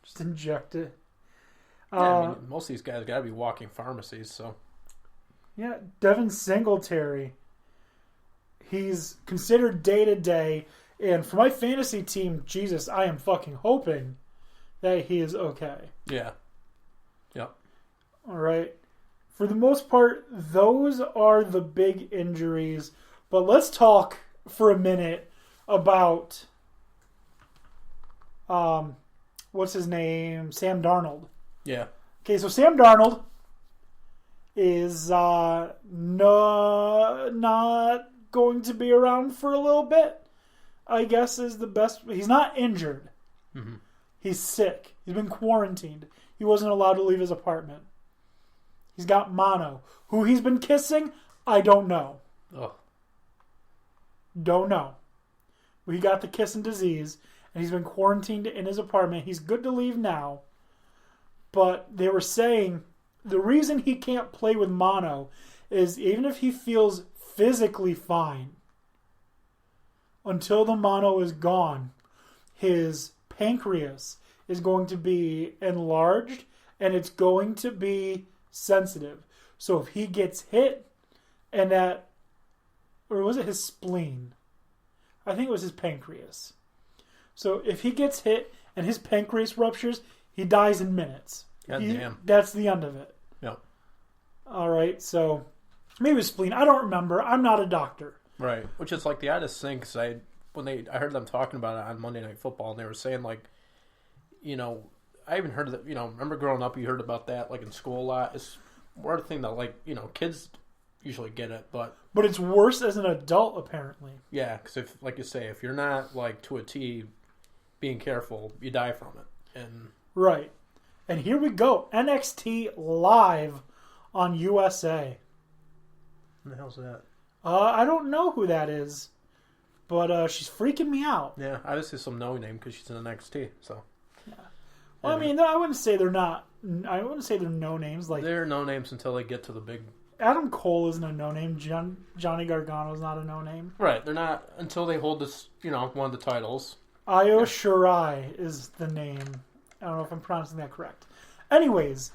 Just inject it. Yeah, most of these guys got to be walking pharmacies, so. Yeah, Devin Singletary. He's considered day-to-day, and for my fantasy team, Jesus, I am fucking hoping that he is okay. Yeah. Yep. All right. For the most part, those are the big injuries. But let's talk for a minute about what's his name? Sam Darnold. Yeah. Okay, so Sam Darnold is not going to be around for a little bit, I guess is the best. He's not injured. Mm-hmm. He's sick. He's been quarantined. He wasn't allowed to leave his apartment. He's got mono. Who he's been kissing, I don't know. Oh. Don't know. But he got the kissing disease, and he's been quarantined in his apartment. He's good to leave now. But they were saying the reason he can't play with mono is even if he feels physically fine, until the mono is gone, his pancreas is going to be enlarged and it's going to be sensitive. So if he gets hit and that, or was it his spleen? I think it was his pancreas. So if he gets hit and his pancreas ruptures, he dies in minutes. Damn. That's the end of it. Yep. All right, so maybe his spleen. I don't remember. I'm not a doctor. Right. Which is like the oddest thing, because I heard them talking about it on Monday Night Football, and they were saying, like, you know, I even heard that, you know, remember growing up, you heard about that, like, in school a lot. It's more the thing that, like, you know, kids usually get it, but it's worse as an adult, apparently. Yeah, because if, like you say, if you're not, like, to a T being careful, you die from it. And right. And here we go. NXT live on USA. What the hell's that? I don't know who that is, but she's freaking me out. Yeah, obviously some no name because she's in NXT. So, yeah. Well, I mean, I wouldn't say they're not. I wouldn't say they're no names. Like they're no names until they get to the big. Adam Cole isn't a no name. Johnny Gargano's not a no name. Right, they're not until they hold this. You know, one of the titles. Io Shirai is the name. I don't know if I'm pronouncing that correct. Anyways,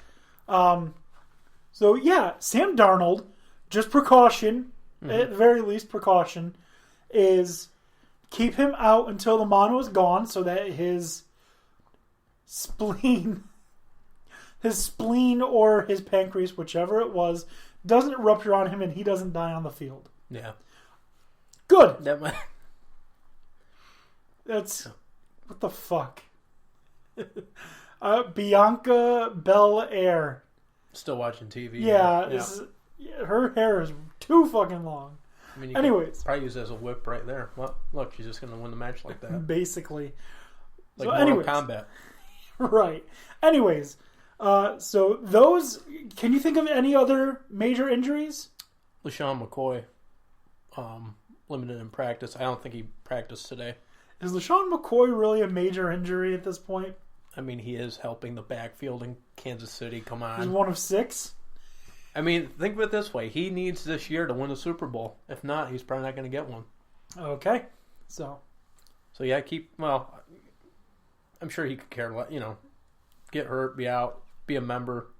so yeah, Sam Darnold, just precaution, at the very least precaution, is keep him out until the mono is gone so that his spleen or his pancreas, whichever it was, doesn't rupture on him and he doesn't die on the field. Yeah. Good. That might... That's... What the fuck? Bianca Belair. Still watching TV. Yeah. Her hair is too fucking long. I mean, anyways. Probably use it as a whip right there. Well, look, she's just going to win the match like that. Basically. Like Mortal Kombat. Right. Anyways. So those... Can you think of any other major injuries? LaShawn McCoy. Limited in practice. I don't think he practiced today. Is LaShawn McCoy really a major injury at this point? I mean, he is helping the backfield in Kansas City. Come on. He's one of 6? I mean, think of it this way. He needs this year to win a Super Bowl. If not, he's probably not going to get one. Okay. So yeah, I'm sure he could care, you know, get hurt, be out, be a member,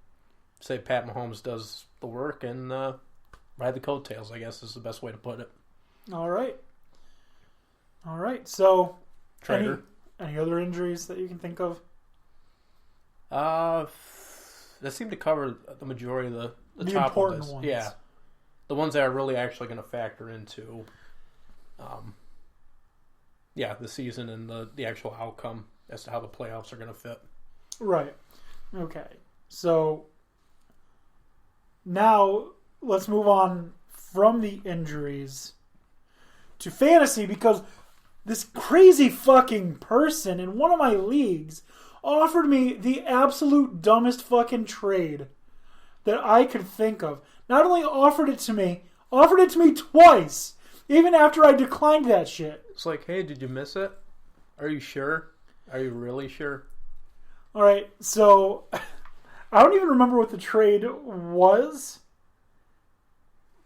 say Pat Mahomes does the work, and ride the coattails, I guess is the best way to put it. All right. So, Trader. Any other injuries that you can think of? That seemed to cover the majority of the top important ones. Yeah, the ones that are really actually going to factor into, the season and the actual outcome as to how the playoffs are going to fit. Right. Okay. So now let's move on from the injuries to fantasy, because this crazy fucking person in one of my leagues offered me the absolute dumbest fucking trade that I could think of. Not only offered it to me twice, even after I declined that shit. It's like, hey, did you miss it? Are you sure? Are you really sure? All right, so I don't even remember what the trade was.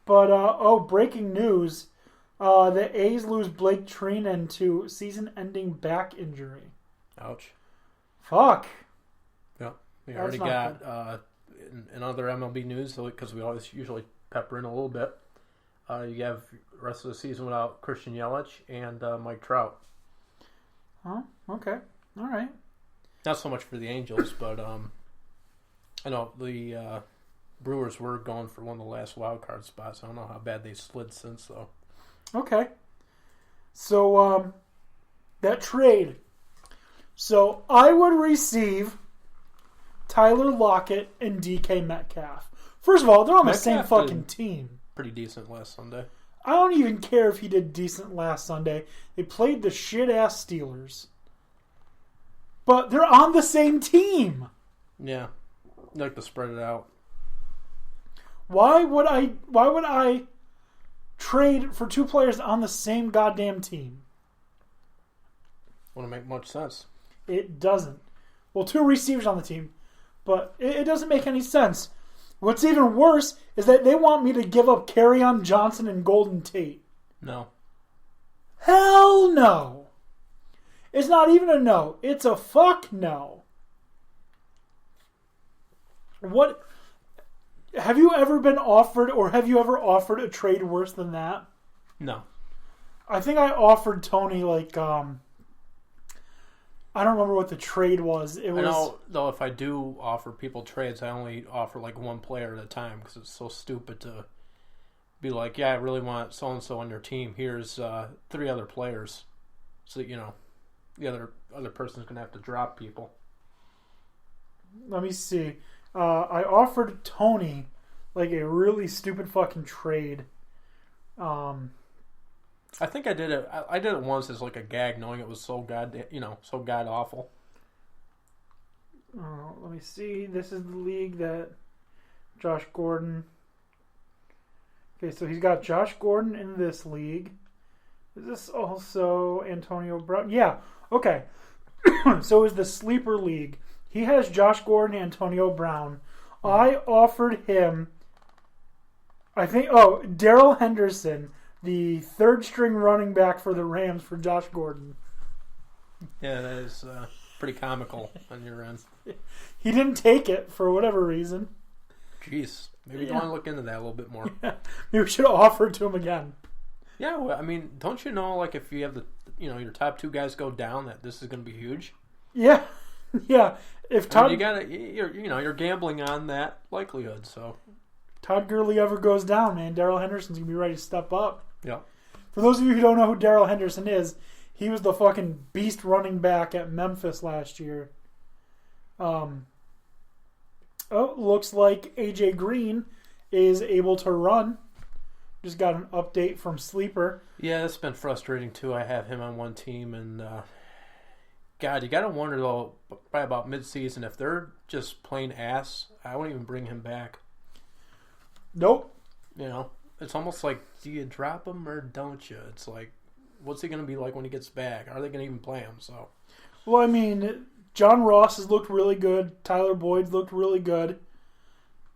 But, breaking news. The A's lose Blake Trinan to season-ending back injury. Ouch. Fuck. We already got in other MLB news, because we always usually pepper in a little bit. You have the rest of the season without Christian Yelich and Mike Trout. Oh, okay. All right. Not so much for the Angels, but I know the Brewers were going for one of the last wild card spots. I don't know how bad they slid since, though. Okay. So, that trade. So, I would receive Tyler Lockett and DK Metcalf. First of all, they're on the same fucking team. Pretty decent last Sunday. I don't even care if he did decent last Sunday. They played the shit-ass Steelers. But they're on the same team. Yeah. You like to spread it out. Why would I trade for two players on the same goddamn team? Wouldn't make much sense. It doesn't. Well, two receivers on the team, but it doesn't make any sense. What's even worse is that they want me to give up Kerryon Johnson and Golden Tate. No. Hell no. It's not even a no. It's a fuck no. What? Have you ever been offered, or have you ever offered a trade worse than that? No. I think I offered Tony, I don't remember what the trade was. I know, though, if I do offer people trades, I only offer one player at a time because it's so stupid to be like, yeah, I really want so-and-so on your team. Here's 3 other players. So, the other person's going to have to drop people. Let me see. I offered Tony, a really stupid fucking trade. I think I did it. I did it once as a gag, knowing it was so god awful. Let me see. This is the league that Josh Gordon. Okay, so he's got Josh Gordon in this league. Is this also Antonio Brown? Yeah. Okay. So is the sleeper league. He has Josh Gordon and Antonio Brown. I offered him, Darrell Henderson, the third-string running back for the Rams for Josh Gordon. Yeah, that is pretty comical on your end. He didn't take it for whatever reason. Jeez. Maybe you want to look into that a little bit more. Yeah. Maybe we should have offered to him again. Yeah, well, I mean, don't you know, if you have your top 2 guys go down, that this is going to be huge? Yeah. Yeah. If Todd, you're gambling on that likelihood, so. Todd Gurley ever goes down, man, Darrell Henderson's going to be ready to step up. Yeah. For those of you who don't know who Darrell Henderson is, he was the fucking beast running back at Memphis last year. Looks like AJ Green is able to run. Just got an update from Sleeper. Yeah, that's been frustrating too. I have him on one team, and God, you got to wonder though, by about mid-season, if they're just plain ass, I wouldn't even bring him back. Nope. It's almost like, do you drop him or don't you? It's like, what's he going to be like when he gets back? Are they going to even play him? So, well, I mean, John Ross has looked really good. Tyler Boyd's looked really good.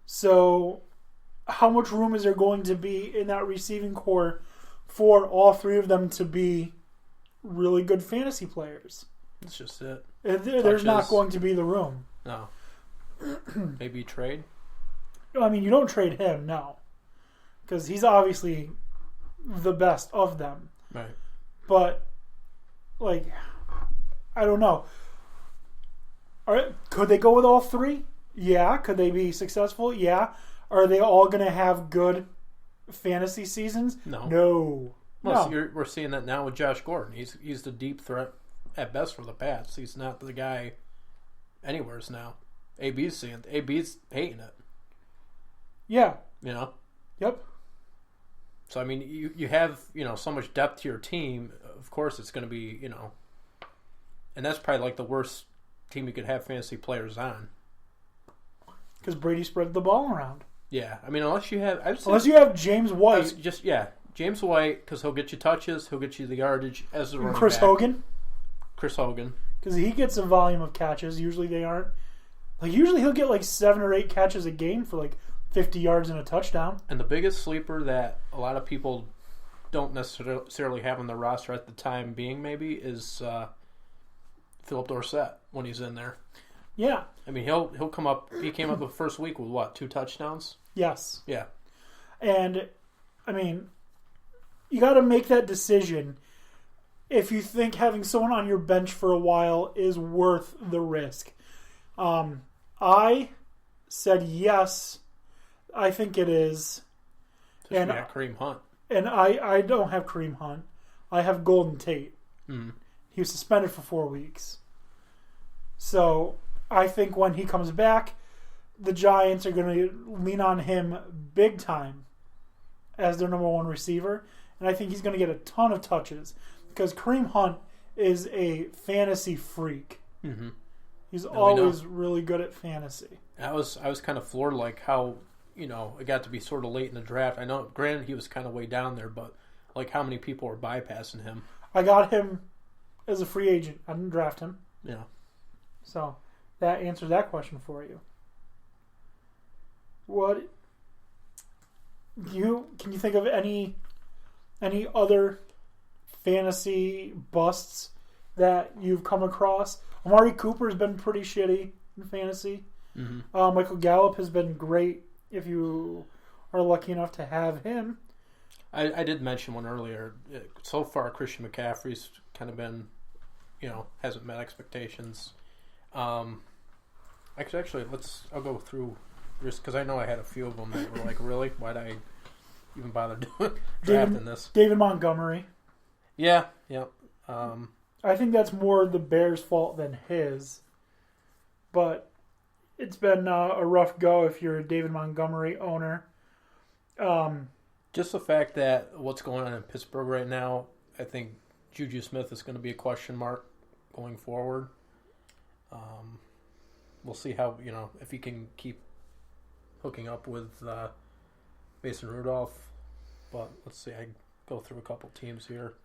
So, how much room is there going to be in that receiving core for all 3 of them to be really good fantasy players? That's just it. There's not going to be the room. No. Maybe trade? I mean, you don't trade him, no. Because he's obviously the best of them. Right. But, I don't know. Could they go with all 3? Yeah. Could they be successful? Yeah. Are they all going to have good fantasy seasons? No. Well, no. We're seeing that now with Josh Gordon. He's the deep threat at best for the Pats. He's not the guy anywheres now. AB's hating it. Yeah. Yep. So, I mean, you have, so much depth to your team. Of course, it's going to be, and that's probably the worst team you could have fantasy players on. Because Brady spread the ball around. Yeah. I mean, unless you have James White. James White, because he'll get you touches, he'll get you the yardage as the running back. Chris Hogan. Because he gets a volume of catches. Usually they aren't. Usually he'll get 7 or 8 catches a game for 50 yards and a touchdown. And the biggest sleeper that a lot of people don't necessarily have on the roster at the time being maybe is Philip Dorsett when he's in there. Yeah. I mean, he'll come up. He came up the first week with what, 2 touchdowns? Yes. Yeah. And I mean, you got to make that decision if you think having someone on your bench for a while is worth the risk. I said yes. I think it is. And Kareem Hunt. And I don't have Kareem Hunt. I have Golden Tate. Mm-hmm. He was suspended for 4 weeks. So I think when he comes back, the Giants are going to lean on him big time as their number 1 receiver. And I think he's going to get a ton of touches because Kareem Hunt is a fantasy freak. Mm-hmm. He's always really good at fantasy. I was kind of floored, like how, it got to be sort of late in the draft. I know, granted, he was kind of way down there, but like how many people were bypassing him. I got him as a free agent. I didn't draft him. Yeah. So that answers that question for you. What can you think of any other fantasy busts that you've come across? Amari Cooper's been pretty shitty in fantasy. Mm-hmm. Michael Gallup has been great if you are lucky enough to have him. I did mention one earlier. So far, Christian McCaffrey's kind of been, hasn't met expectations. I'll go through just because I know I had a few of them that were like, really? Why'd I even bother drafting this? David Montgomery. Yeah. I think that's more the Bears' fault than his. But it's been a rough go if you're a David Montgomery owner. Just the fact that what's going on in Pittsburgh right now, I think Juju Smith is going to be a question mark going forward. We'll see how, if he can keep hooking up with Mason Rudolph. But let's see, I go through a couple teams here.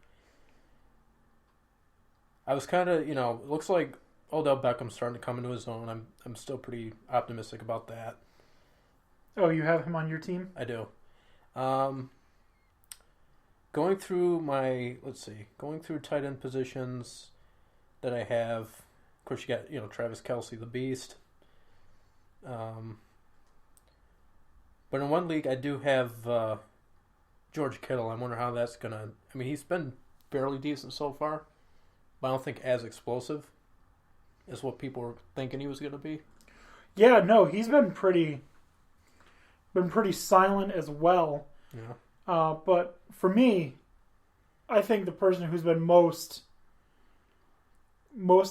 I was kind of, it looks like Odell Beckham's starting to come into his own. I'm still pretty optimistic about that. Oh, you have him on your team? I do. Going through tight end positions that I have. Of course, you got, Travis Kelce, the beast. But in one league, I do have George Kittle. I wonder how that's going to... I mean, he's been fairly decent so far, but I don't think as explosive as what people were thinking he was going to be. Yeah, no, he's been pretty silent as well. Yeah. But for me, I think the person who's been most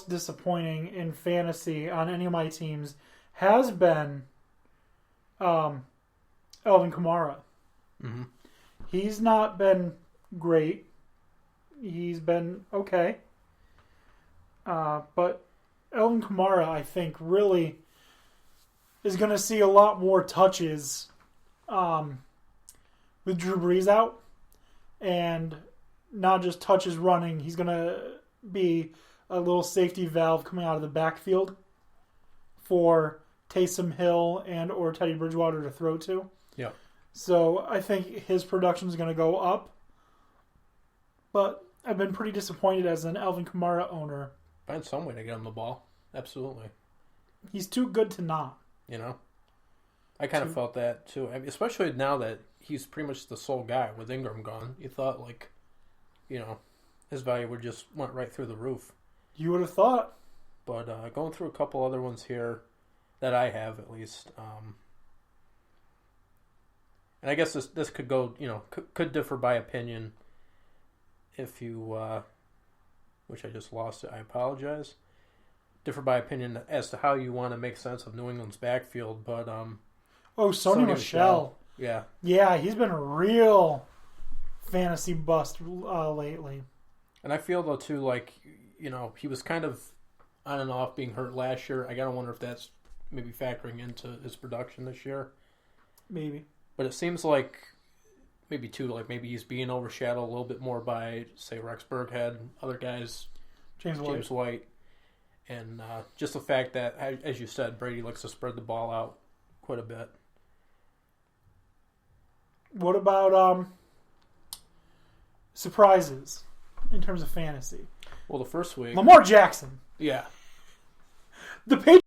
disappointing in fantasy on any of my teams has been Alvin Kamara. Mm-hmm. He's not been great. He's been okay. But Alvin Kamara, I think, really is going to see a lot more touches with Drew Brees out. And not just touches running. He's going to be a little safety valve coming out of the backfield for Taysom Hill and or Teddy Bridgewater to throw to. Yeah. So I think his production is going to go up. But I've been pretty disappointed as an Alvin Kamara owner. Find some way to get him the ball. Absolutely. He's too good to not. I kind of felt that too. I mean, especially now that he's pretty much the sole guy with Ingram gone. You thought his value would just went right through the roof. You would have thought. But going through a couple other ones here that I have at least. And I guess this could go, could differ by opinion. If you, which I just lost it, I apologize. Differ by opinion as to how you want to make sense of New England's backfield, but Sony Michel. Yeah. Yeah, he's been a real fantasy bust lately. And I feel though too, he was kind of on and off being hurt last year. I gotta wonder if that's maybe factoring into his production this year. Maybe. But it seems like maybe he's being overshadowed a little bit more by, say, Rex Burkhead, other guys, James White. And just the fact that, as you said, Brady likes to spread the ball out quite a bit. What about surprises in terms of fantasy? Well, the first week... Lamar Jackson. Yeah. The Patriots